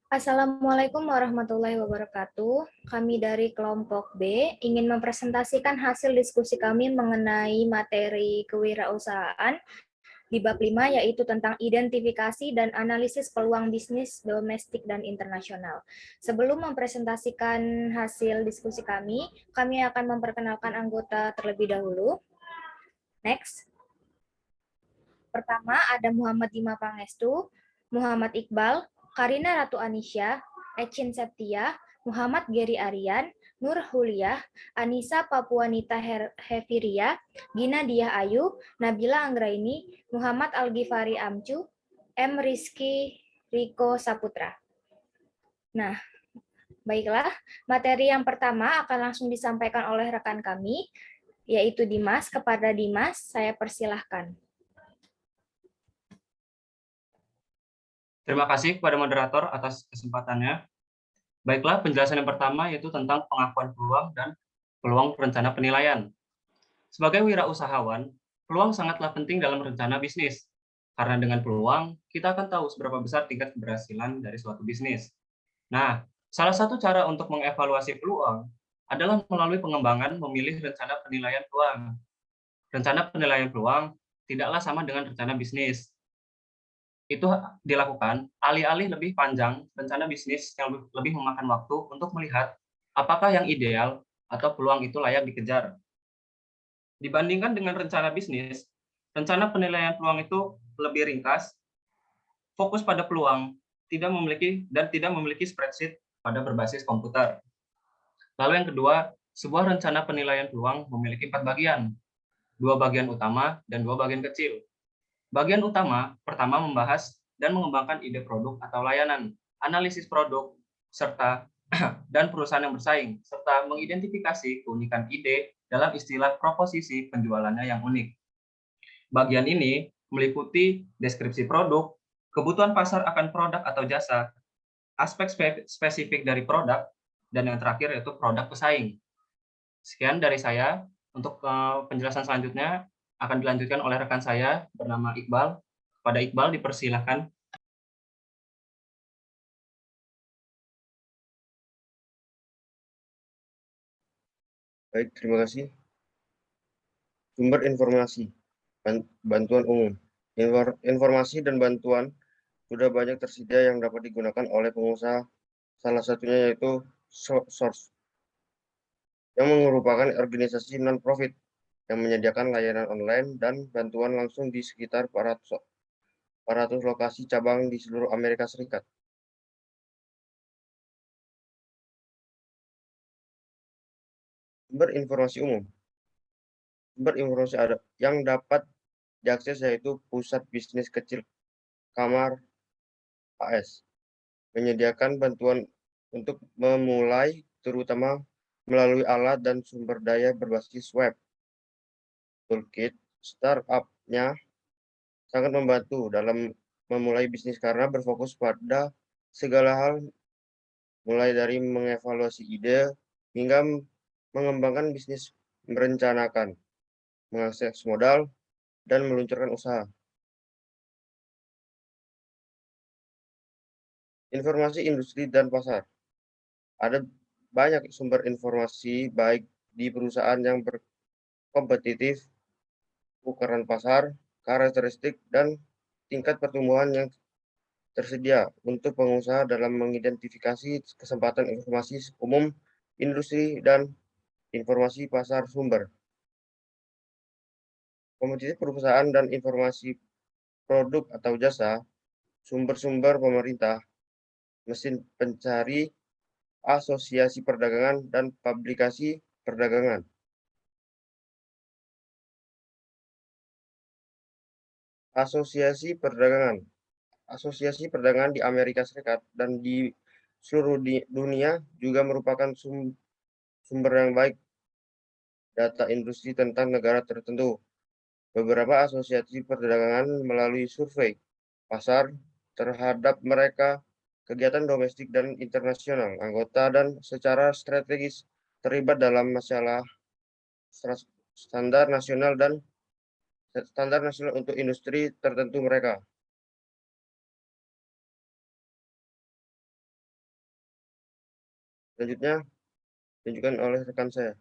Assalamualaikum warahmatullahi wabarakatuh. Kami dari kelompok B ingin mempresentasikan hasil diskusi kami mengenai materi kewirausahaan di bab 5, yaitu tentang identifikasi dan analisis peluang bisnis domestik dan internasional. Sebelum mempresentasikan hasil diskusi kami akan memperkenalkan anggota terlebih dahulu. Next. Pertama ada Muhammad Dima Pangestu, Muhammad Iqbal, Karina Ratu Anisya, Ecin Septia, Muhammad Geri Aryan, Nur Huliah, Anissa Papuanita Hefiria, Gina Diah Ayu, Nabila Anggraini, Muhammad Al-Ghifari Amcu, M. Rizky Riko Saputra. Nah, baiklah, materi yang pertama akan langsung disampaikan oleh rekan kami, yaitu Dimas. Kepada Dimas, saya persilahkan. Terima kasih kepada moderator atas kesempatannya. Baiklah, penjelasan yang pertama yaitu tentang pengakuan peluang dan peluang rencana penilaian. Sebagai wirausahawan, peluang sangatlah penting dalam rencana bisnis. Karena dengan peluang, kita akan tahu seberapa besar tingkat keberhasilan dari suatu bisnis. Nah, salah satu cara untuk mengevaluasi peluang adalah melalui pengembangan memilih rencana penilaian peluang. Rencana penilaian peluang tidaklah sama dengan rencana bisnis. Itu dilakukan alih-alih lebih panjang rencana bisnis yang lebih memakan waktu untuk melihat apakah yang ideal atau peluang itu layak dikejar. Dibandingkan dengan rencana bisnis, rencana penilaian peluang itu lebih ringkas, fokus pada peluang, tidak memiliki spreadsheet pada berbasis komputer. Lalu yang kedua, sebuah rencana penilaian peluang memiliki 4 bagian, 2 bagian utama dan 2 bagian kecil. Bagian utama pertama membahas dan mengembangkan ide produk atau layanan, analisis produk, serta dan perusahaan yang bersaing, serta mengidentifikasi keunikan ide dalam istilah proposisi penjualannya yang unik. Bagian ini meliputi deskripsi produk, kebutuhan pasar akan produk atau jasa, aspek spesifik dari produk, dan yang terakhir yaitu produk pesaing. Sekian dari saya. Untuk penjelasan selanjutnya akan dilanjutkan oleh rekan saya bernama Iqbal. Pada Iqbal dipersilahkan. Baik, terima kasih. Sumber informasi, bantuan umum. Informasi dan bantuan sudah banyak tersedia yang dapat digunakan oleh pengusaha. Salah satunya yaitu Source, yang merupakan organisasi non-profit yang menyediakan layanan online dan bantuan langsung di sekitar 400 lokasi cabang di seluruh Amerika Serikat. Sumber informasi umum. Sumber informasi ada yang dapat diakses yaitu Pusat Bisnis Kecil Kamar AS, menyediakan bantuan untuk memulai, terutama melalui alat dan sumber daya berbasis web. Toolkit startup-nya sangat membantu dalam memulai bisnis karena berfokus pada segala hal, mulai dari mengevaluasi ide hingga mengembangkan bisnis, merencanakan, mengakses modal, dan meluncurkan usaha. Informasi industri dan pasar. Ada banyak sumber informasi baik di perusahaan yang berkompetitif, ukuran pasar, karakteristik, dan tingkat pertumbuhan yang tersedia untuk pengusaha dalam mengidentifikasi kesempatan informasi umum, industri, dan informasi pasar sumber. Kompetitif perusahaan dan informasi produk atau jasa, sumber-sumber pemerintah, mesin pencari, asosiasi perdagangan, dan publikasi perdagangan. Asosiasi perdagangan. Asosiasi perdagangan di Amerika Serikat dan di seluruh dunia juga merupakan sumber yang baik data industri tentang negara tertentu. Beberapa asosiasi perdagangan melalui survei pasar terhadap mereka, kegiatan domestik dan internasional, anggota dan secara strategis terlibat dalam masalah standar nasional untuk industri tertentu mereka. Selanjutnya ditunjukkan oleh rekan saya.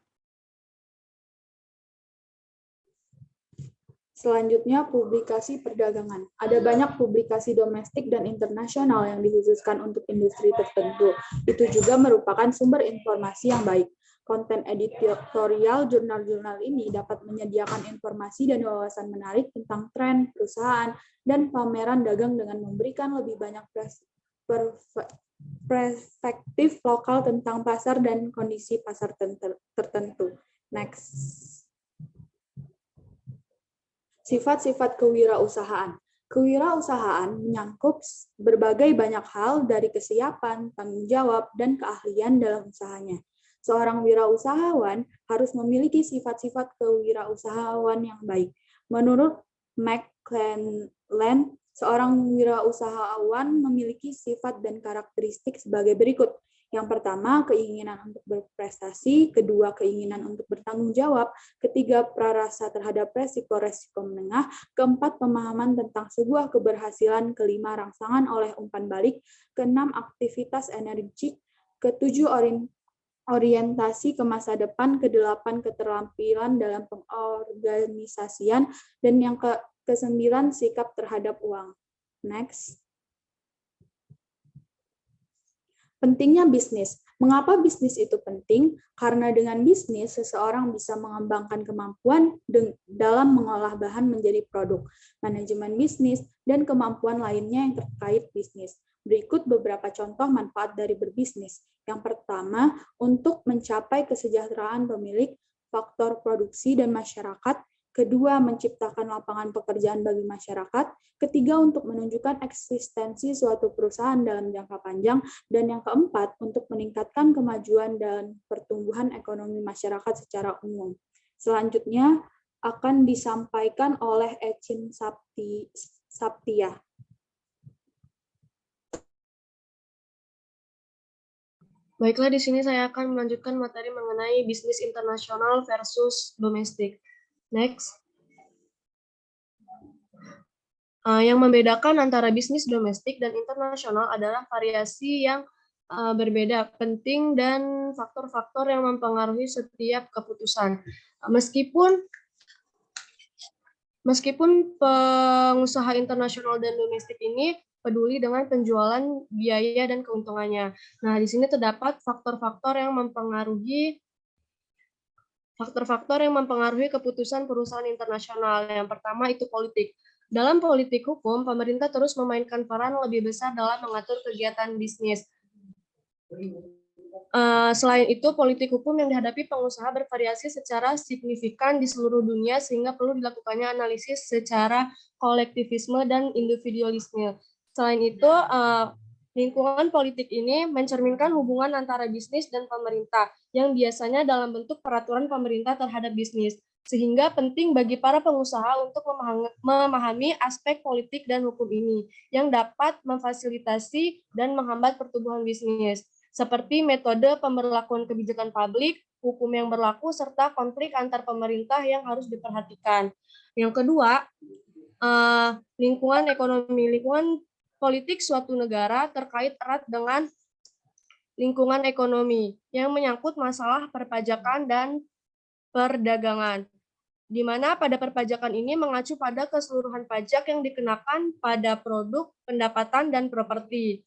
Selanjutnya, publikasi perdagangan. Ada banyak publikasi domestik dan internasional yang dikhususkan untuk industri tertentu. Itu juga merupakan sumber informasi yang baik. Konten editorial jurnal-jurnal ini dapat menyediakan informasi dan wawasan menarik tentang tren, perusahaan, dan pameran dagang dengan memberikan lebih banyak perspektif lokal tentang pasar dan kondisi pasar tertentu. Next. Sifat-sifat kewirausahaan. Kewirausahaan menyangkut berbagai banyak hal dari kesiapan, tanggung jawab, dan keahlian dalam usahanya. Seorang wirausahawan harus memiliki sifat-sifat kewirausahaan yang baik. Menurut McClelland, seorang wirausahawan memiliki sifat dan karakteristik sebagai berikut. Yang pertama, keinginan untuk berprestasi, kedua, keinginan untuk bertanggung jawab, ketiga, prarasa terhadap resiko-resiko menengah, keempat, pemahaman tentang sebuah keberhasilan, kelima, rangsangan oleh umpan balik, keenam, aktivitas energik, ketujuh, orientasi ke masa depan, kedelapan, keterampilan dalam pengorganisasian, dan yang kesembilan, sikap terhadap uang. Next. Pentingnya bisnis. Mengapa bisnis itu penting? Karena dengan bisnis, seseorang bisa mengembangkan kemampuan dalam mengolah bahan menjadi produk, manajemen bisnis, dan kemampuan lainnya yang terkait bisnis. Berikut beberapa contoh manfaat dari berbisnis. Yang pertama, untuk mencapai kesejahteraan pemilik, faktor produksi dan masyarakat. Kedua, menciptakan lapangan pekerjaan bagi masyarakat. Ketiga, untuk menunjukkan eksistensi suatu perusahaan dalam jangka panjang. Dan yang keempat, untuk meningkatkan kemajuan dan pertumbuhan ekonomi masyarakat secara umum. Selanjutnya akan disampaikan oleh Ecin Saptia. Baiklah, di sini saya akan melanjutkan materi mengenai bisnis internasional versus domestik. Next. Yang membedakan antara bisnis domestik dan internasional adalah variasi yang berbeda, penting, dan faktor-faktor yang mempengaruhi setiap keputusan. Meskipun pengusaha internasional dan domestik ini peduli dengan penjualan, biaya, dan keuntungannya. Nah, di sini terdapat faktor-faktor yang mempengaruhi keputusan perusahaan internasional. Yang pertama itu politik. Dalam politik hukum, pemerintah terus memainkan peran lebih besar dalam mengatur kegiatan bisnis. Selain itu, politik hukum yang dihadapi pengusaha bervariasi secara signifikan di seluruh dunia sehingga perlu dilakukannya analisis secara kolektivisme dan individualisme. Selain itu, lingkungan politik ini mencerminkan hubungan antara bisnis dan pemerintah yang biasanya dalam bentuk peraturan pemerintah terhadap bisnis, sehingga penting bagi para pengusaha untuk memahami aspek politik dan hukum ini yang dapat memfasilitasi dan menghambat pertumbuhan bisnis, seperti metode pemberlakuan kebijakan publik, hukum yang berlaku, serta konflik antar pemerintah yang harus diperhatikan. Yang kedua, lingkungan ekonomi. Lingkungan politik suatu negara terkait erat dengan lingkungan ekonomi yang menyangkut masalah perpajakan dan perdagangan, di mana pada perpajakan ini mengacu pada keseluruhan pajak yang dikenakan pada produk, pendapatan, dan properti.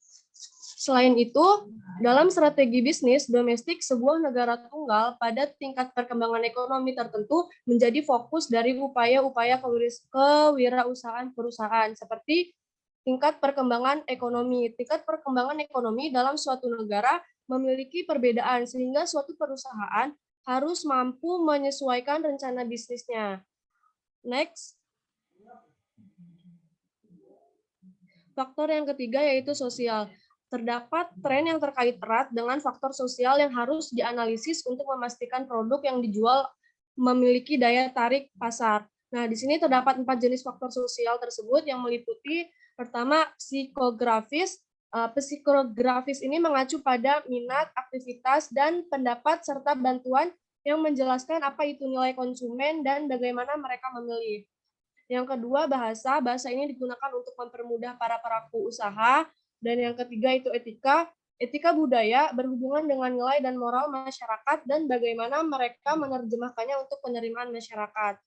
Selain itu, dalam strategi bisnis domestik, sebuah negara tunggal pada tingkat perkembangan ekonomi tertentu menjadi fokus dari upaya-upaya kewirausahaan perusahaan, seperti tingkat perkembangan ekonomi. Tingkat perkembangan ekonomi dalam suatu negara memiliki perbedaan, sehingga suatu perusahaan harus mampu menyesuaikan rencana bisnisnya. Next. Faktor yang ketiga yaitu sosial. Terdapat tren yang terkait erat dengan faktor sosial yang harus dianalisis untuk memastikan produk yang dijual memiliki daya tarik pasar. Nah, di sini terdapat 4 jenis faktor sosial tersebut yang meliputi pertama, psikografis. Psikografis ini mengacu pada minat, aktivitas, dan pendapat serta bantuan yang menjelaskan apa itu nilai konsumen dan bagaimana mereka memilih. Yang kedua, bahasa. Bahasa ini digunakan untuk mempermudah para pelaku usaha. Dan yang ketiga itu etika. Etika budaya berhubungan dengan nilai dan moral masyarakat dan bagaimana mereka menerjemahkannya untuk penerimaan masyarakat.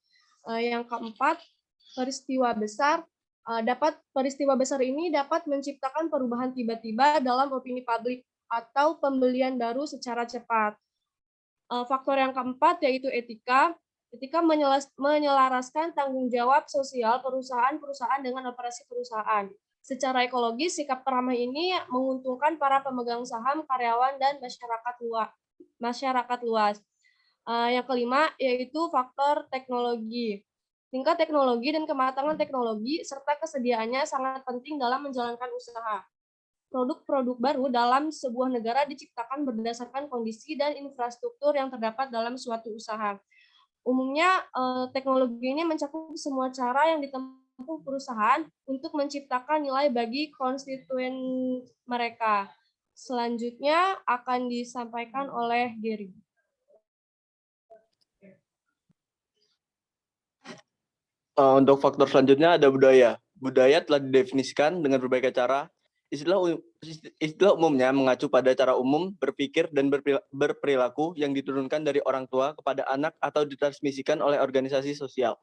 Yang keempat, peristiwa besar. Peristiwa besar ini dapat menciptakan perubahan tiba-tiba dalam opini publik atau pembelian baru secara cepat. Faktor yang keempat yaitu etika. Etika menyelaraskan tanggung jawab sosial perusahaan dengan operasi perusahaan. Secara ekologis, sikap ramah ini menguntungkan para pemegang saham, karyawan, dan masyarakat luas. Yang kelima yaitu faktor teknologi. Tingkat teknologi dan kematangan teknologi serta kesediaannya sangat penting dalam menjalankan usaha. Produk-produk baru dalam sebuah negara diciptakan berdasarkan kondisi dan infrastruktur yang terdapat dalam suatu usaha. Umumnya, teknologi ini mencakup semua cara yang ditempuh perusahaan untuk menciptakan nilai bagi konstituen mereka. Selanjutnya akan disampaikan oleh Gary. Untuk faktor selanjutnya ada budaya. Budaya telah didefinisikan dengan berbagai cara. Istilah umumnya mengacu pada cara umum berpikir dan berperilaku yang diturunkan dari orang tua kepada anak atau ditransmisikan oleh organisasi sosial.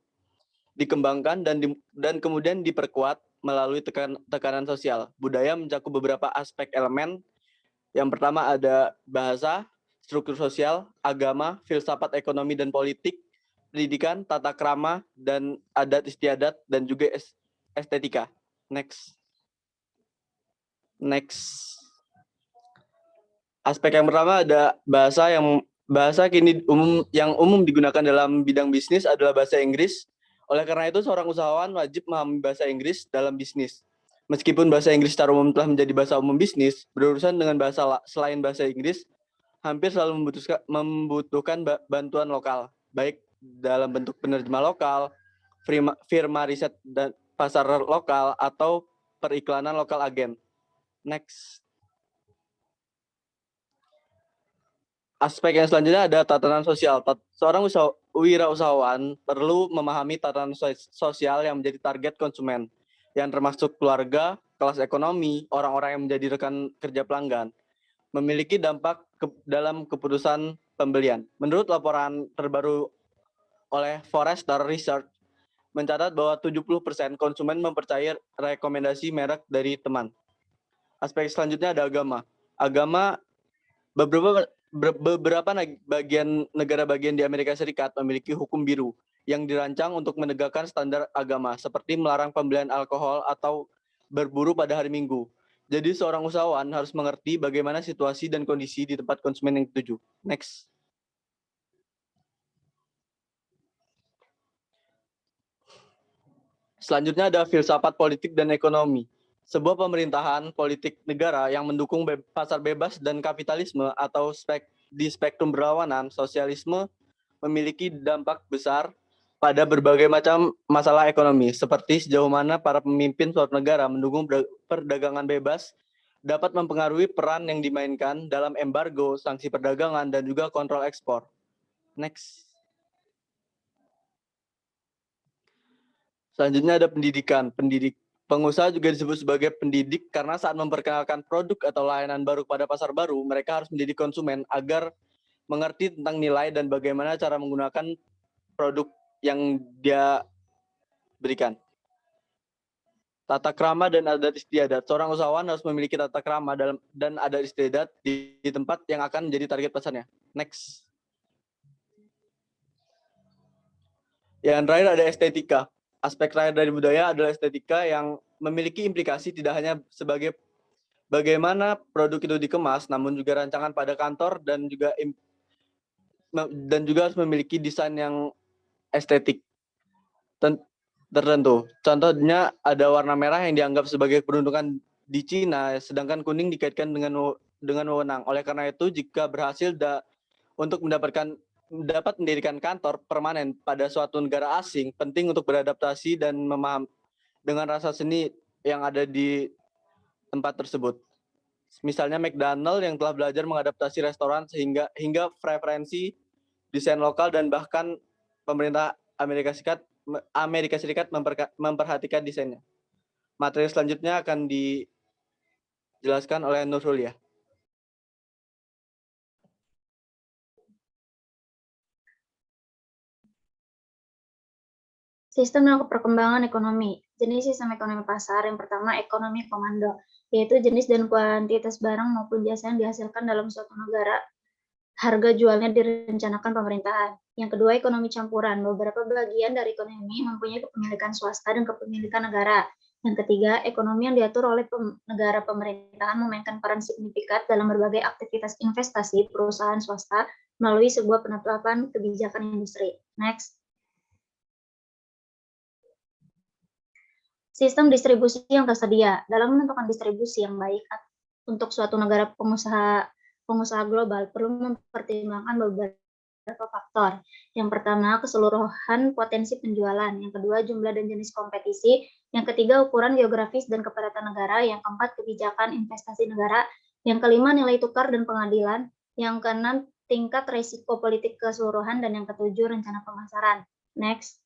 Dikembangkan dan kemudian diperkuat melalui tekanan sosial. Budaya mencakup beberapa aspek elemen. Yang pertama ada bahasa, struktur sosial, agama, filsafat ekonomi dan politik, pendidikan, tata krama, dan adat istiadat, dan juga estetika. Next. Aspek yang pertama ada bahasa kini yang umum digunakan dalam bidang bisnis adalah bahasa Inggris. Oleh karena itu, seorang usahawan wajib memahami bahasa Inggris dalam bisnis. Meskipun bahasa Inggris secara umum telah menjadi bahasa umum bisnis, berurusan dengan bahasa selain bahasa Inggris hampir selalu membutuhkan bantuan lokal, baik dalam bentuk penerjemah lokal, firma riset dan pasar lokal, atau periklanan lokal agen. Next. Aspek yang selanjutnya ada tatanan sosial. Seorang wirausahawan perlu memahami tatanan sosial yang menjadi target konsumen, yang termasuk keluarga, kelas ekonomi, orang-orang yang menjadi rekan kerja pelanggan, memiliki dampak dalam keputusan pembelian. Menurut laporan terbaru oleh Forrester Research, mencatat bahwa 70% konsumen mempercayai rekomendasi merek dari teman. Aspek selanjutnya ada agama. Agama, beberapa negara bagian di Amerika Serikat memiliki hukum biru yang dirancang untuk menegakkan standar agama, seperti melarang pembelian alkohol atau berburu pada hari Minggu. Jadi seorang usahawan harus mengerti bagaimana situasi dan kondisi di tempat konsumen yang dituju. Next. Selanjutnya ada filsafat politik dan ekonomi. Sebuah pemerintahan politik negara yang mendukung pasar bebas dan kapitalisme atau di spektrum berlawanan, sosialisme memiliki dampak besar pada berbagai macam masalah ekonomi, seperti sejauh mana para pemimpin suatu negara mendukung perdagangan bebas dapat mempengaruhi peran yang dimainkan dalam embargo, sanksi perdagangan, dan juga kontrol ekspor. Next. Selanjutnya ada pendidikan. Pengusaha juga disebut sebagai pendidik karena saat memperkenalkan produk atau layanan baru pada pasar baru, mereka harus menjadi konsumen agar mengerti tentang nilai dan bagaimana cara menggunakan produk yang dia berikan. Tata krama dan adat istiadat. Seorang usahawan harus memiliki tata krama dan adat istiadat di tempat yang akan menjadi target pasarnya. Next. Yang terakhir ada estetika. Aspek terakhir dari budaya adalah estetika yang memiliki implikasi tidak hanya sebagai bagaimana produk itu dikemas, namun juga rancangan pada kantor dan juga harus memiliki desain yang estetik tertentu. Contohnya ada warna merah yang dianggap sebagai peruntukan di Cina, sedangkan kuning dikaitkan dengan wewenang. Oleh karena itu, jika berhasil untuk dapat mendirikan kantor permanen pada suatu negara asing, penting untuk beradaptasi dan memahami dengan rasa seni yang ada di tempat tersebut. Misalnya McDonald yang telah belajar mengadaptasi restoran hingga preferensi desain lokal, dan bahkan pemerintah Amerika Serikat memperhatikan desainnya. Materi selanjutnya akan dijelaskan oleh Nur Hulia. Sistem dan perkembangan ekonomi. Jenis sistem ekonomi pasar yang pertama ekonomi komando, yaitu jenis dan kuantitas barang maupun jasa yang dihasilkan dalam suatu negara. Harga jualnya direncanakan pemerintahan. Yang kedua ekonomi campuran. Beberapa bagian dari ekonomi mempunyai kepemilikan swasta dan kepemilikan negara. Yang ketiga, ekonomi yang diatur oleh negara pemerintahan memainkan peran signifikan dalam berbagai aktivitas investasi perusahaan swasta melalui sebuah penetapan kebijakan industri. Next. Sistem distribusi yang tersedia. Dalam menentukan distribusi yang baik untuk suatu negara pengusaha global perlu mempertimbangkan beberapa faktor. Yang pertama, keseluruhan potensi penjualan. Yang kedua, jumlah dan jenis kompetisi. Yang ketiga, ukuran geografis dan kepadatan negara. Yang keempat, kebijakan investasi negara. Yang kelima, nilai tukar dan pengadilan. Yang keenam, tingkat risiko politik keseluruhan. Dan yang ketujuh, rencana pemasaran. Next.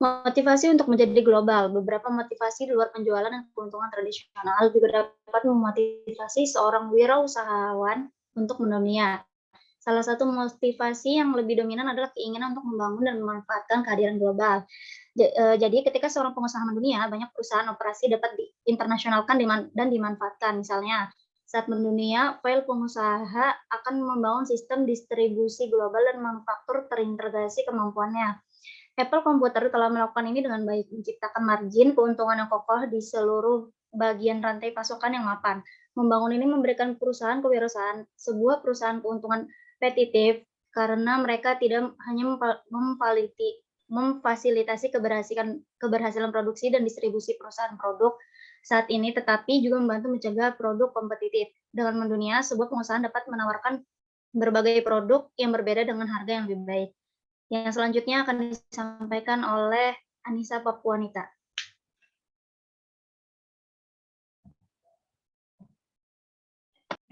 Motivasi untuk menjadi global. Beberapa motivasi di luar penjualan dan keuntungan tradisional juga dapat memotivasi seorang wirausahawan untuk mendunia. Salah satu motivasi yang lebih dominan adalah keinginan untuk membangun dan memanfaatkan kehadiran global. Jadi ketika seorang pengusaha mendunia, banyak perusahaan operasi dapat diinternasionalkan dan dimanfaatkan. Misalnya, saat mendunia, file pengusaha akan membangun sistem distribusi global dan manufaktur terintegrasi kemampuannya. Apple Computer telah melakukan ini dengan baik, menciptakan margin keuntungan yang kokoh di seluruh bagian rantai pasokan yang mapan. Membangun ini memberikan perusahaan kewirausahaan sebuah perusahaan keuntungan kompetitif karena mereka tidak hanya memfasilitasi keberhasilan produksi dan distribusi perusahaan produk saat ini, tetapi juga membantu mencegah produk kompetitif. Dengan mendunia, sebuah pengusaha dapat menawarkan berbagai produk yang berbeda dengan harga yang lebih baik. Yang selanjutnya akan disampaikan oleh Anissa Papuanita.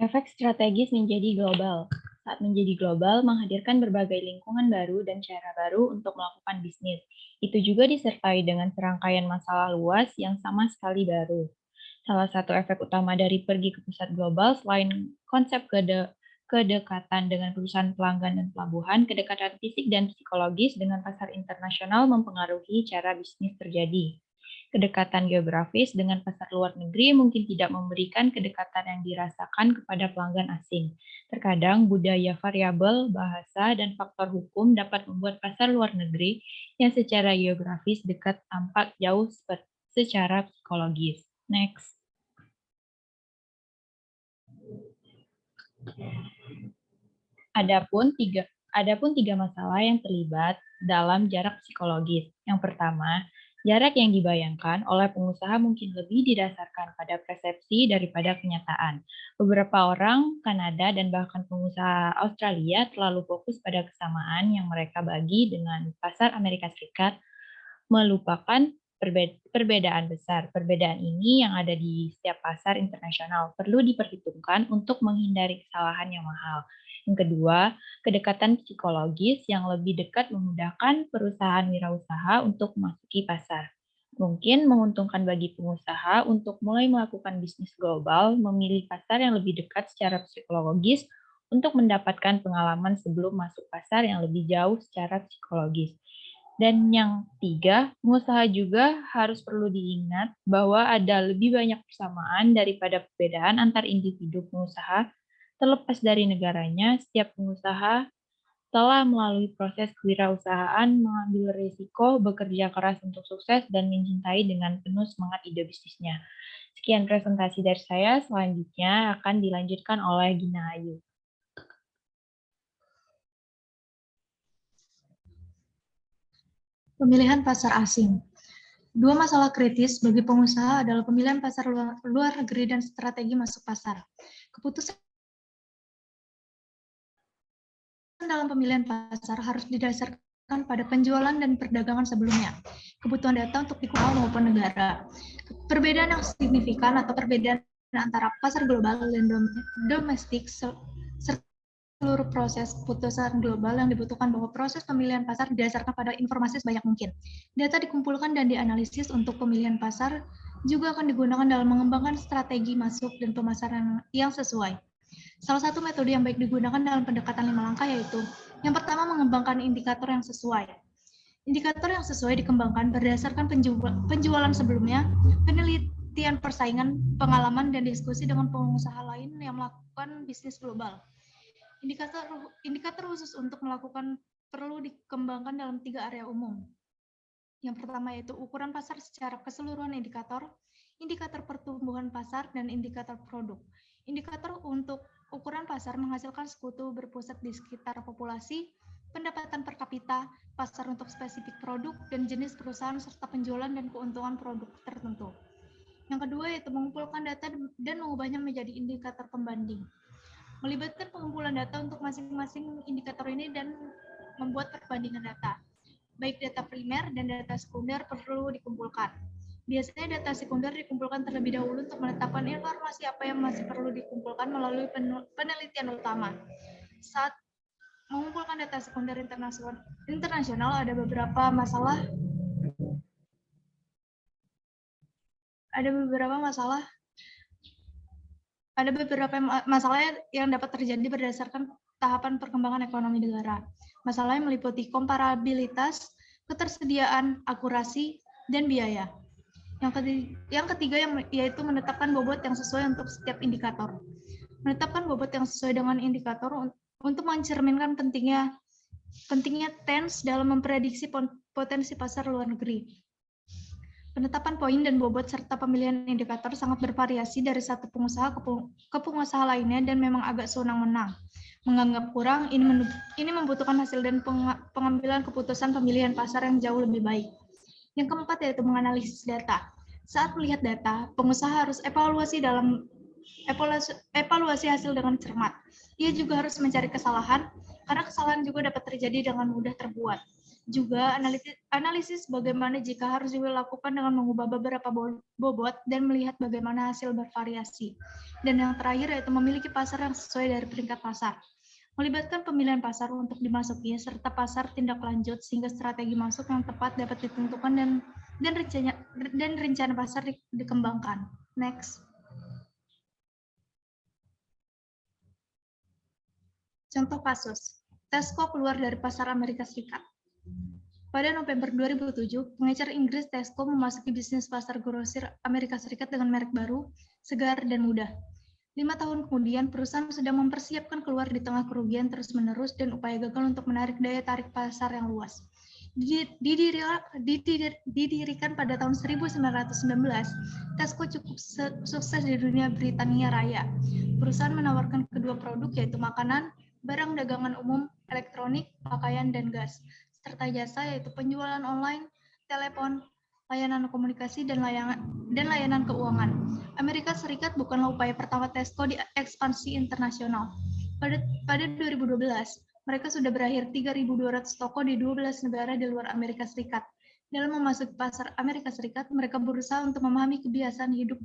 Efek strategis menjadi global. Saat menjadi global, menghadirkan berbagai lingkungan baru dan cara baru untuk melakukan bisnis. Itu juga disertai dengan serangkaian masalah luas yang sama sekali baru. Salah satu efek utama dari pergi ke pusat global, selain konsep kedekatan dengan perusahaan pelanggan dan pelabuhan, kedekatan fisik dan psikologis dengan pasar internasional mempengaruhi cara bisnis terjadi. Kedekatan geografis dengan pasar luar negeri mungkin tidak memberikan kedekatan yang dirasakan kepada pelanggan asing. Terkadang budaya variabel, bahasa, dan faktor hukum dapat membuat pasar luar negeri yang secara geografis dekat tampak jauh secara psikologis. Next. Adapun tiga masalah yang terlibat dalam jarak psikologis. Yang pertama, jarak yang dibayangkan oleh pengusaha mungkin lebih didasarkan pada persepsi daripada kenyataan. Beberapa orang Kanada dan bahkan pengusaha Australia terlalu fokus pada kesamaan yang mereka bagi dengan pasar Amerika Serikat, melupakan perbedaan besar. Perbedaan ini yang ada di setiap pasar internasional perlu diperhitungkan untuk menghindari kesalahan yang mahal. Yang kedua, kedekatan psikologis yang lebih dekat memudahkan perusahaan wirausaha untuk memasuki pasar. Mungkin menguntungkan bagi pengusaha untuk mulai melakukan bisnis global, memilih pasar yang lebih dekat secara psikologis untuk mendapatkan pengalaman sebelum masuk pasar yang lebih jauh secara psikologis. Dan yang ketiga, pengusaha juga harus perlu diingat bahwa ada lebih banyak persamaan daripada perbedaan antar individu pengusaha. Terlepas dari negaranya, setiap pengusaha telah melalui proses kewirausahaan, mengambil risiko, bekerja keras untuk sukses, dan mencintai dengan penuh semangat ide bisnisnya. Sekian presentasi dari saya, selanjutnya akan dilanjutkan oleh Gina Ayu. Pemilihan pasar asing. Dua masalah kritis bagi pengusaha adalah pemilihan pasar luar negeri dan strategi masuk pasar. Keputusan dalam pemilihan pasar harus didasarkan pada penjualan dan perdagangan sebelumnya, kebutuhan data untuk dikuasai maupun negara. Perbedaan yang signifikan atau perbedaan antara pasar global dan domestik seluruh proses keputusan global yang dibutuhkan bahwa proses pemilihan pasar didasarkan pada informasi sebanyak mungkin. Data dikumpulkan dan dianalisis untuk pemilihan pasar juga akan digunakan dalam mengembangkan strategi masuk dan pemasaran yang sesuai. Salah satu metode yang baik digunakan dalam pendekatan 5 langkah yaitu yang pertama, mengembangkan indikator yang sesuai. Indikator yang sesuai dikembangkan berdasarkan penjualan sebelumnya, penelitian persaingan, pengalaman, dan diskusi dengan pengusaha lain yang melakukan bisnis global. Indikator khusus untuk melakukan perlu dikembangkan dalam 3 area umum. Yang pertama yaitu ukuran pasar secara keseluruhan indikator pertumbuhan pasar, dan indikator produk. Indikator untuk ukuran pasar menghasilkan sekutu berpusat di sekitar populasi, pendapatan per kapita, pasar untuk spesifik produk, dan jenis perusahaan serta penjualan dan keuntungan produk tertentu. Yang kedua yaitu mengumpulkan data dan mengubahnya menjadi indikator pembanding. Melibatkan pengumpulan data untuk masing-masing indikator ini dan membuat perbandingan data. Baik data primer dan data sekunder perlu dikumpulkan. Biasanya data sekunder dikumpulkan terlebih dahulu untuk menetapkan informasi apa yang masih perlu dikumpulkan melalui penelitian utama. Saat mengumpulkan data sekunder internasional ada beberapa masalah yang dapat terjadi berdasarkan tahapan perkembangan ekonomi negara. Masalah yang meliputi komparabilitas, ketersediaan, akurasi, dan biaya. Yang ketiga yaitu menetapkan bobot yang sesuai untuk setiap indikator. Menetapkan bobot yang sesuai dengan indikator untuk mencerminkan pentingnya TENS dalam memprediksi potensi pasar luar negeri. Penetapan poin dan bobot serta pemilihan indikator sangat bervariasi dari satu pengusaha ke pengusaha lainnya dan memang agak sewenang-wenang. Menganggap kurang, ini membutuhkan hasil dan pengambilan keputusan pemilihan pasar yang jauh lebih baik. Yang keempat yaitu menganalisis data. Saat melihat data, pengusaha harus evaluasi hasil dengan cermat. Ia juga harus mencari kesalahan, karena kesalahan juga dapat terjadi dengan mudah terbuat. Juga analisis bagaimana jika harus dilakukan dengan mengubah beberapa bobot dan melihat bagaimana hasil bervariasi. Dan yang terakhir yaitu memiliki pasar yang sesuai dari peringkat pasar. Melibatkan pemilihan pasar untuk dimasuki serta pasar tindak lanjut sehingga strategi masuk yang tepat dapat ditentukan dan rencana pasar dikembangkan. Next. Contoh kasus, Tesco keluar dari pasar Amerika Serikat. Pada November 2007, pengecer Inggris Tesco memasuki bisnis pasar grosir Amerika Serikat dengan merek baru, segar, dan mudah. 5 tahun kemudian, perusahaan sedang mempersiapkan keluar di tengah kerugian terus-menerus dan upaya gagal untuk menarik daya tarik pasar yang luas. Didirikan pada tahun 1919, Tesco cukup sukses di dunia Britania Raya. Perusahaan menawarkan kedua produk yaitu makanan, barang dagangan umum, elektronik, pakaian, dan gas, serta jasa yaitu penjualan online, telepon, layanan komunikasi, dan layanan keuangan. Amerika Serikat bukanlah upaya pertama Tesco di ekspansi internasional. Pada 2012, mereka sudah berakhir 3.200 toko di 12 negara di luar Amerika Serikat. Dalam memasuki pasar Amerika Serikat, mereka berusaha untuk memahami kebiasaan hidup,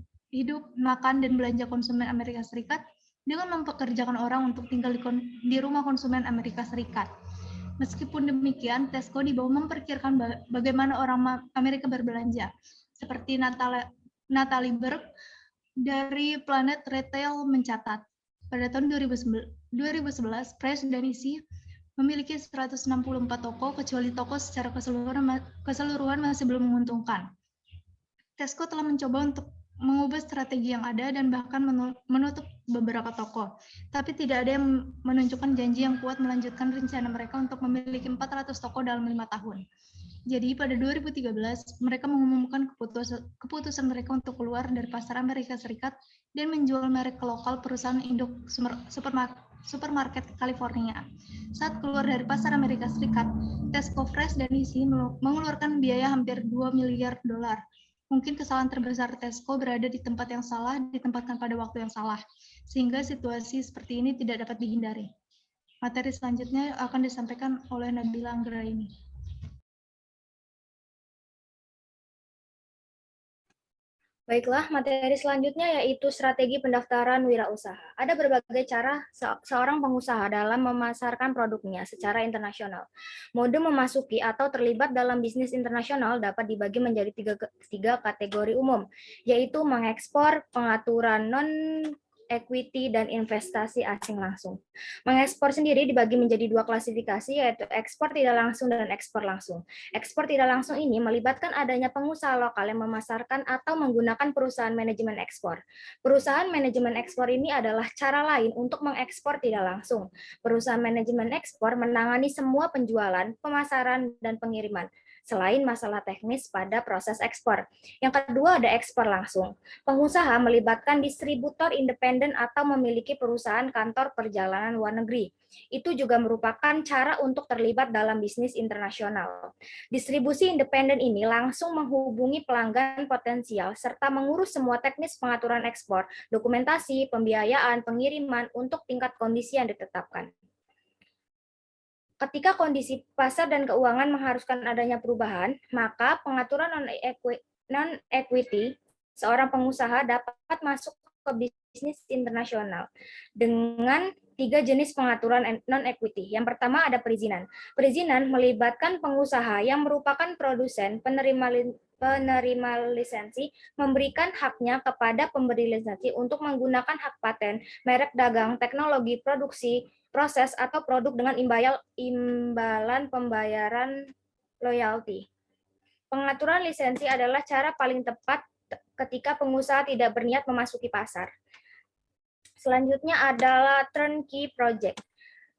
makan, dan belanja konsumen Amerika Serikat dengan mempekerjakan orang untuk tinggal di rumah konsumen Amerika Serikat. Meskipun demikian, Tesco di bawah memperkirakan bagaimana orang Amerika berbelanja, seperti Natalie Berg dari Planet Retail mencatat. Pada tahun 2011, Fresh dan Easy memiliki 164 toko, kecuali toko secara keseluruhan masih belum menguntungkan. Tesco telah mencoba untuk mengubah strategi yang ada dan bahkan menutup beberapa toko. Tapi tidak ada yang menunjukkan janji yang kuat melanjutkan rencana mereka untuk memiliki 400 toko dalam 5 tahun. Jadi pada 2013, mereka mengumumkan keputusan mereka untuk keluar dari pasar Amerika Serikat dan menjual merek ke lokal perusahaan induk supermarket California. Saat keluar dari pasar Amerika Serikat, Tesco, Fresh, dan Easy mengeluarkan biaya hampir $2 miliar. Mungkin kesalahan terbesar Tesco berada di tempat yang salah, ditempatkan pada waktu yang salah, sehingga situasi seperti ini tidak dapat dihindari. Materi selanjutnya akan disampaikan oleh Nabila Anggraini. Baiklah, materi selanjutnya yaitu strategi pendaftaran wirausaha. Ada berbagai cara seorang pengusaha dalam memasarkan produknya secara internasional. Mode memasuki atau terlibat dalam bisnis internasional dapat dibagi menjadi tiga kategori umum, yaitu mengekspor, pengaturan equity, dan investasi asing langsung. Mengekspor sendiri dibagi menjadi dua klasifikasi, yaitu ekspor tidak langsung dan ekspor langsung. Ekspor tidak langsung ini melibatkan adanya pengusaha lokal yang memasarkan atau menggunakan perusahaan manajemen ekspor. Perusahaan manajemen ekspor ini adalah cara lain untuk mengekspor tidak langsung. Perusahaan manajemen ekspor menangani semua penjualan, pemasaran, dan pengiriman, selain masalah teknis pada proses ekspor. Yang kedua ada ekspor langsung. Pengusaha melibatkan distributor independen atau memiliki perusahaan kantor perjalanan luar negeri. Itu juga merupakan cara untuk terlibat dalam bisnis internasional. Distribusi independen ini langsung menghubungi pelanggan potensial serta mengurus semua teknis pengaturan ekspor, dokumentasi, pembiayaan, pengiriman untuk tingkat kondisi yang ditetapkan. Ketika kondisi pasar dan keuangan mengharuskan adanya perubahan, maka pengaturan non-equity seorang pengusaha dapat masuk ke bisnis internasional dengan 3 jenis pengaturan non-equity. Yang pertama ada perizinan. Perizinan melibatkan pengusaha yang merupakan produsen, penerima lisensi, memberikan haknya kepada pemberi lisensi untuk menggunakan hak paten, merek dagang, teknologi, produksi, proses, atau produk dengan imbalan pembayaran royalti. Pengaturan lisensi adalah cara paling tepat ketika pengusaha tidak berniat memasuki pasar. Selanjutnya adalah turnkey project.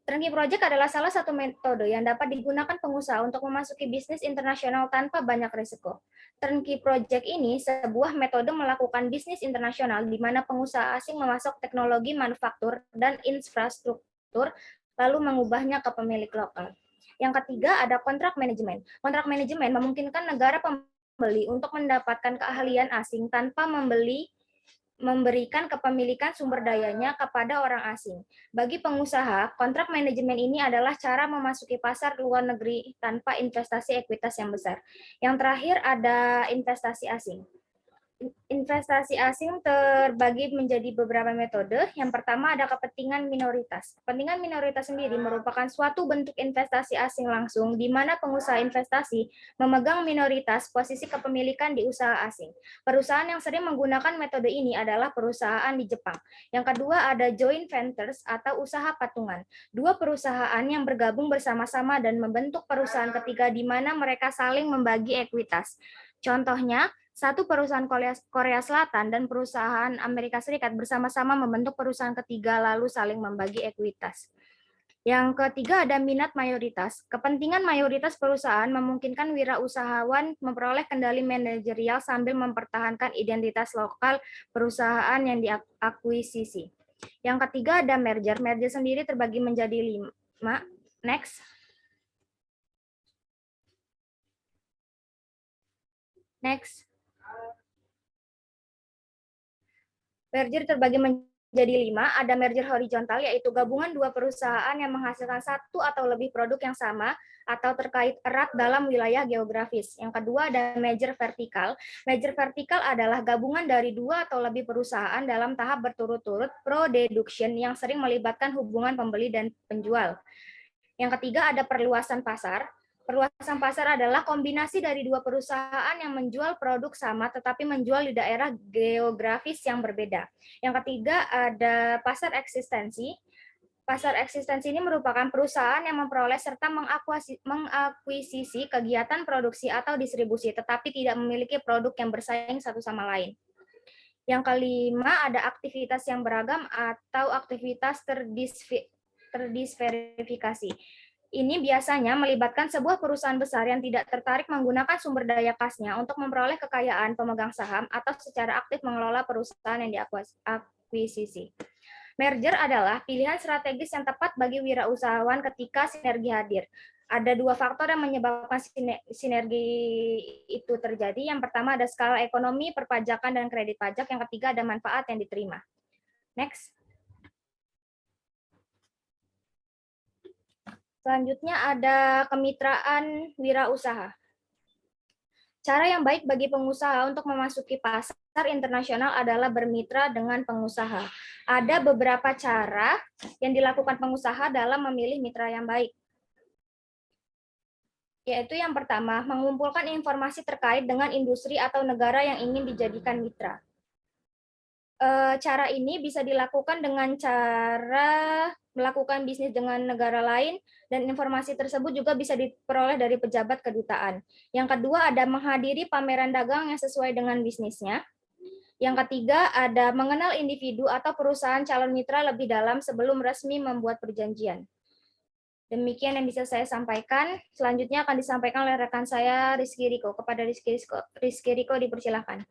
Turnkey project adalah salah satu metode yang dapat digunakan pengusaha untuk memasuki bisnis internasional tanpa banyak risiko. Turnkey project ini sebuah metode melakukan bisnis internasional di mana pengusaha asing memasok teknologi manufaktur dan infrastruktur lalu mengubahnya ke pemilik lokal. Yang ketiga ada kontrak manajemen. Kontrak manajemen memungkinkan negara pembeli untuk mendapatkan keahlian asing tanpa memberikan kepemilikan sumber dayanya kepada orang asing. Bagi pengusaha, kontrak manajemen ini adalah cara memasuki pasar luar negeri tanpa investasi ekuitas yang besar. Yang terakhir ada investasi asing. Investasi asing terbagi menjadi beberapa metode. Yang pertama ada kepentingan minoritas. Kepentingan minoritas sendiri merupakan suatu bentuk investasi asing langsung di mana pengusaha investasi memegang minoritas posisi kepemilikan di usaha asing. Perusahaan yang sering menggunakan metode ini adalah perusahaan di Jepang. Yang kedua ada joint ventures atau usaha patungan. Dua perusahaan yang bergabung bersama-sama dan membentuk perusahaan ketiga di mana mereka saling membagi ekuitas. Contohnya, satu perusahaan Korea Selatan dan perusahaan Amerika Serikat bersama-sama membentuk perusahaan ketiga lalu saling membagi ekuitas. Yang ketiga ada minat mayoritas. Kepentingan mayoritas perusahaan memungkinkan wirausahawan memperoleh kendali manajerial sambil mempertahankan identitas lokal perusahaan yang diakuisisi. Yang ketiga ada merger. Merger sendiri terbagi menjadi 5. Next. Next. Merger terbagi menjadi 5, ada merger horizontal, yaitu gabungan dua perusahaan yang menghasilkan satu atau lebih produk yang sama atau terkait erat dalam wilayah geografis. Yang kedua ada merger vertikal. Merger vertikal adalah gabungan dari dua atau lebih perusahaan dalam tahap berturut-turut pro-deduction yang sering melibatkan hubungan pembeli dan penjual. Yang ketiga ada perluasan pasar. Perluasan pasar adalah kombinasi dari dua perusahaan yang menjual produk sama tetapi menjual di daerah geografis yang berbeda. Yang ketiga ada pasar eksistensi. Pasar eksistensi ini merupakan perusahaan yang memperoleh serta mengakuisisi kegiatan produksi atau distribusi tetapi tidak memiliki produk yang bersaing satu sama lain. Yang kelima ada aktivitas yang beragam atau aktivitas terdisverifikasi. Ini biasanya melibatkan sebuah perusahaan besar yang tidak tertarik menggunakan sumber daya kasnya untuk memperoleh kekayaan pemegang saham atau secara aktif mengelola perusahaan yang diakuisisi. Merger adalah pilihan strategis yang tepat bagi wirausahawan ketika sinergi hadir. Ada dua faktor yang menyebabkan sinergi itu terjadi. Yang pertama ada skala ekonomi, perpajakan, dan kredit pajak. Yang ketiga ada manfaat yang diterima. Next. Selanjutnya ada kemitraan wirausaha. Cara yang baik bagi pengusaha untuk memasuki pasar internasional adalah bermitra dengan pengusaha. Ada beberapa cara yang dilakukan pengusaha dalam memilih mitra yang baik. Yaitu yang pertama, mengumpulkan informasi terkait dengan industri atau negara yang ingin dijadikan mitra. Cara ini bisa dilakukan dengan cara melakukan bisnis dengan negara lain, dan informasi tersebut juga bisa diperoleh dari pejabat kedutaan. Yang kedua, ada menghadiri pameran dagang yang sesuai dengan bisnisnya. Yang ketiga, ada mengenal individu atau perusahaan calon mitra lebih dalam sebelum resmi membuat perjanjian. Demikian yang bisa saya sampaikan. Selanjutnya akan disampaikan oleh rekan saya, Rizky Riko. Kepada Rizky Riko dipersilakan.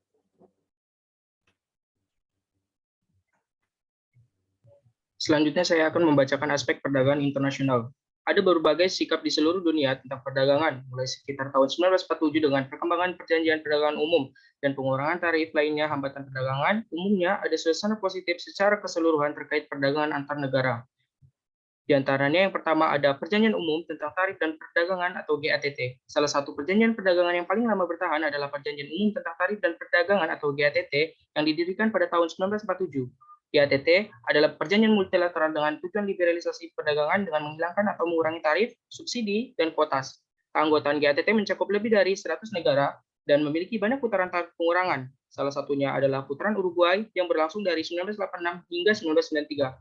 Selanjutnya saya akan membacakan aspek perdagangan internasional. Ada berbagai sikap di seluruh dunia tentang perdagangan, mulai sekitar tahun 1947 dengan perkembangan perjanjian perdagangan umum dan pengurangan tarif lainnya hambatan perdagangan, umumnya ada suasana positif secara keseluruhan terkait perdagangan antar negara. Di antaranya yang pertama ada Perjanjian Umum tentang Tarif dan Perdagangan atau GATT. Salah satu perjanjian perdagangan yang paling lama bertahan adalah Perjanjian Umum tentang Tarif dan Perdagangan atau GATT yang didirikan pada tahun 1947. GATT adalah perjanjian multilateral dengan tujuan liberalisasi perdagangan dengan menghilangkan atau mengurangi tarif, subsidi, dan kuotas. Keanggotaan GATT mencakup lebih dari 100 negara dan memiliki banyak putaran tarif pengurangan. Salah satunya adalah putaran Uruguay yang berlangsung dari 1986 hingga 1993.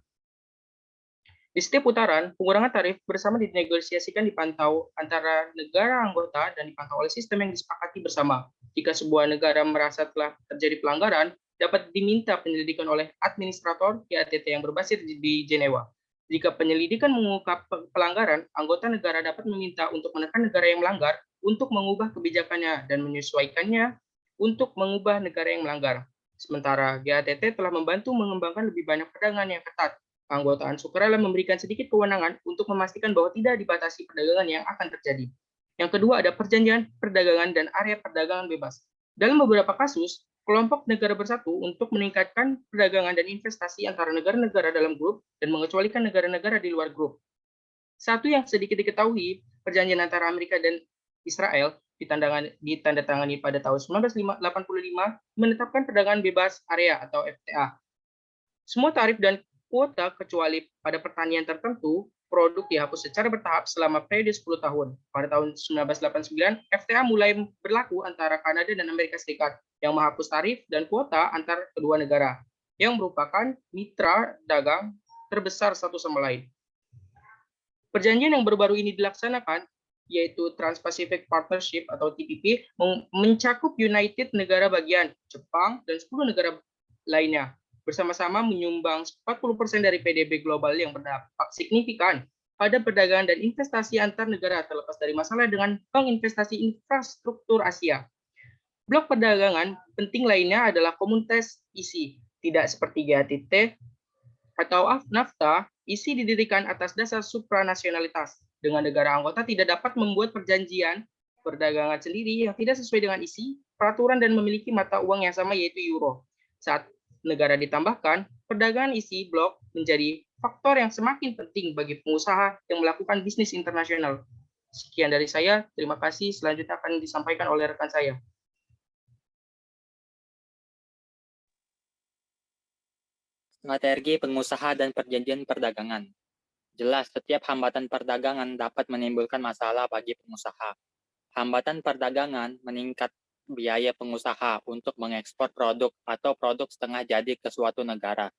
Di setiap putaran, pengurangan tarif bersama dinegosiasikan dipantau antara negara anggota dan dipantau oleh sistem yang disepakati bersama. Jika sebuah negara merasa telah terjadi pelanggaran, dapat diminta penyelidikan oleh administrator GATT yang berbasis di Jenewa. Jika penyelidikan mengungkap pelanggaran, anggota negara dapat meminta untuk menekan negara yang melanggar untuk mengubah kebijakannya dan menyesuaikannya untuk mengubah negara yang melanggar. Sementara GATT telah membantu mengembangkan lebih banyak perdagangan yang ketat. Keanggotaan sukarela memberikan sedikit kewenangan untuk memastikan bahwa tidak dibatasi perdagangan yang akan terjadi. Yang kedua ada perjanjian perdagangan dan area perdagangan bebas. Dalam beberapa kasus, kelompok negara bersatu untuk meningkatkan perdagangan dan investasi antara negara-negara dalam grup dan mengecualikan negara-negara di luar grup. Satu yang sedikit diketahui, perjanjian antara Amerika dan Israel ditandatangani pada tahun 1985 menetapkan perdagangan bebas area atau FTA. Semua tarif dan kuota kecuali pada pertanian tertentu, produk dihapus secara bertahap selama periode 10 tahun. Pada tahun 1989, FTA mulai berlaku antara Kanada dan Amerika Serikat yang menghapus tarif dan kuota antar kedua negara, yang merupakan mitra dagang terbesar satu sama lain. Perjanjian yang baru-baru ini dilaksanakan, yaitu Trans-Pacific Partnership atau TPP, mencakup United negara bagian, Jepang, dan 10 negara lainnya. Bersama-sama menyumbang 40% dari PDB global yang berdampak signifikan pada perdagangan dan investasi antar negara terlepas dari masalah dengan Bank Investasi Infrastruktur Asia. Blok perdagangan penting lainnya adalah komunitas ISI. Tidak seperti GATT atau NAFTA, ISI didirikan atas dasar supranasionalitas. Dengan negara anggota tidak dapat membuat perjanjian perdagangan sendiri yang tidak sesuai dengan ISI, peraturan dan memiliki mata uang yang sama yaitu euro. Saat negara ditambahkan, perdagangan isi blok menjadi faktor yang semakin penting bagi pengusaha yang melakukan bisnis internasional. Sekian dari saya, terima kasih. Selanjutnya akan disampaikan oleh rekan saya. Strategi pengusaha dan perjanjian perdagangan. Jelas, setiap hambatan perdagangan dapat menimbulkan masalah bagi pengusaha. Hambatan perdagangan meningkat biaya pengusaha untuk mengekspor produk atau produk setengah jadi ke suatu negara.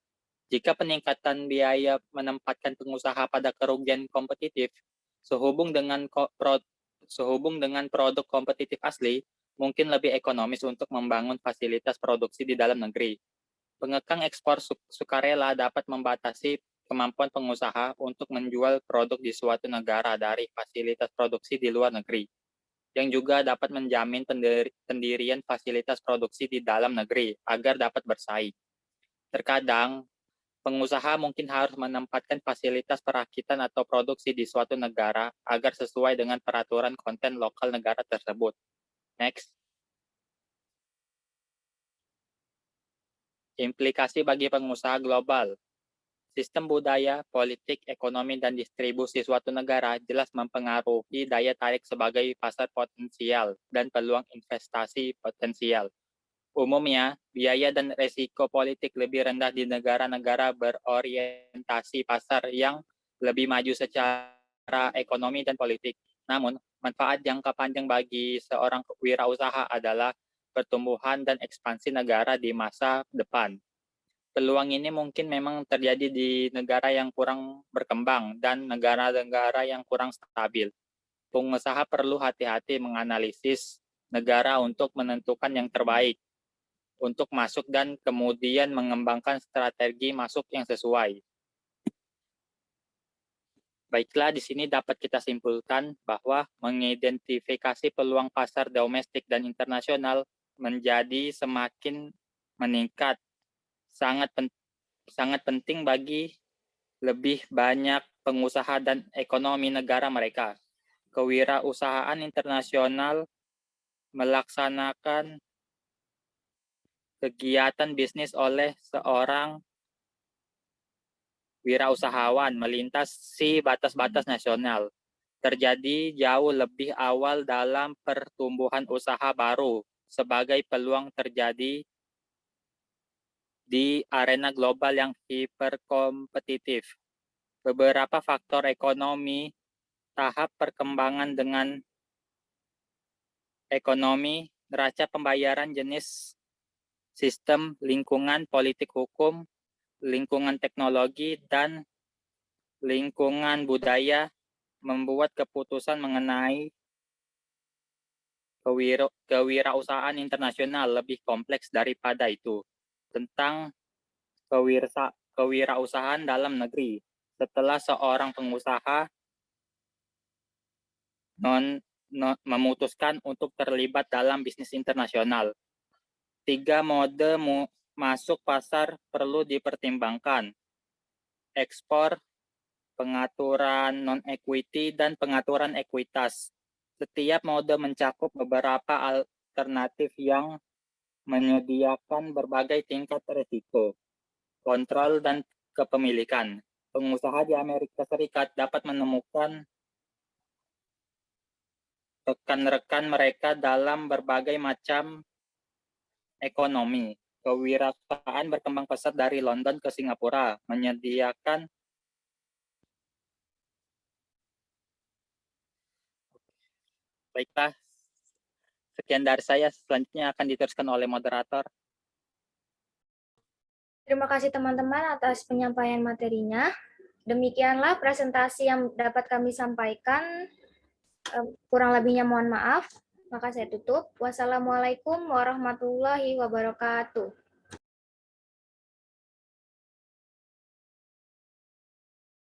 Jika peningkatan biaya menempatkan pengusaha pada kerugian kompetitif, sehubung dengan produk kompetitif asli, mungkin lebih ekonomis untuk membangun fasilitas produksi di dalam negeri. Pengekang ekspor sukarela dapat membatasi kemampuan pengusaha untuk menjual produk di suatu negara dari fasilitas produksi di luar negeri, yang juga dapat menjamin pendirian fasilitas produksi di dalam negeri agar dapat bersaing. Terkadang, pengusaha mungkin harus menempatkan fasilitas perakitan atau produksi di suatu negara agar sesuai dengan peraturan konten lokal negara tersebut. Next. Implikasi bagi pengusaha global. Sistem budaya, politik, ekonomi, dan distribusi suatu negara jelas mempengaruhi daya tarik sebagai pasar potensial dan peluang investasi potensial. Umumnya, biaya dan resiko politik lebih rendah di negara-negara berorientasi pasar yang lebih maju secara ekonomi dan politik. Namun, manfaat jangka panjang bagi seorang wirausaha adalah pertumbuhan dan ekspansi negara di masa depan. Peluang ini mungkin memang terjadi di negara yang kurang berkembang dan negara-negara yang kurang stabil. Pengusaha perlu hati-hati menganalisis negara untuk menentukan yang terbaik untuk masuk dan kemudian mengembangkan strategi masuk yang sesuai. Baiklah, di sini dapat kita simpulkan bahwa mengidentifikasi peluang pasar domestik dan internasional menjadi semakin meningkat. Sangat penting bagi lebih banyak pengusaha dan ekonomi negara mereka. Kewirausahaan internasional melaksanakan kegiatan bisnis oleh seorang wirausahawan melintasi batas-batas nasional. Terjadi jauh lebih awal dalam pertumbuhan usaha baru sebagai peluang terjadi di arena global yang hiperkompetitif. Beberapa faktor ekonomi, tahap perkembangan dengan ekonomi, neraca pembayaran, jenis sistem, lingkungan, politik hukum, lingkungan teknologi, dan lingkungan budaya membuat keputusan mengenai kewirausahaan internasional lebih kompleks daripada itu. Tentang kewirausahaan dalam negeri. Setelah seorang pengusaha memutuskan untuk terlibat dalam bisnis internasional, 3 mode masuk pasar perlu dipertimbangkan: ekspor, pengaturan non-equity, dan pengaturan ekuitas. Setiap mode mencakup beberapa alternatif yang menyediakan berbagai tingkat risiko, kontrol, dan kepemilikan. Pengusaha di Amerika Serikat dapat menemukan rekan-rekan mereka dalam berbagai macam ekonomi. Kewirausahaan berkembang pesat dari London ke Singapura, menyediakan baiklah. Sekian dari saya, selanjutnya akan diteruskan oleh moderator. Terima kasih teman-teman atas penyampaian materinya. Demikianlah presentasi yang dapat kami sampaikan. Kurang lebihnya mohon maaf. Maka saya tutup. Wassalamualaikum warahmatullahi wabarakatuh.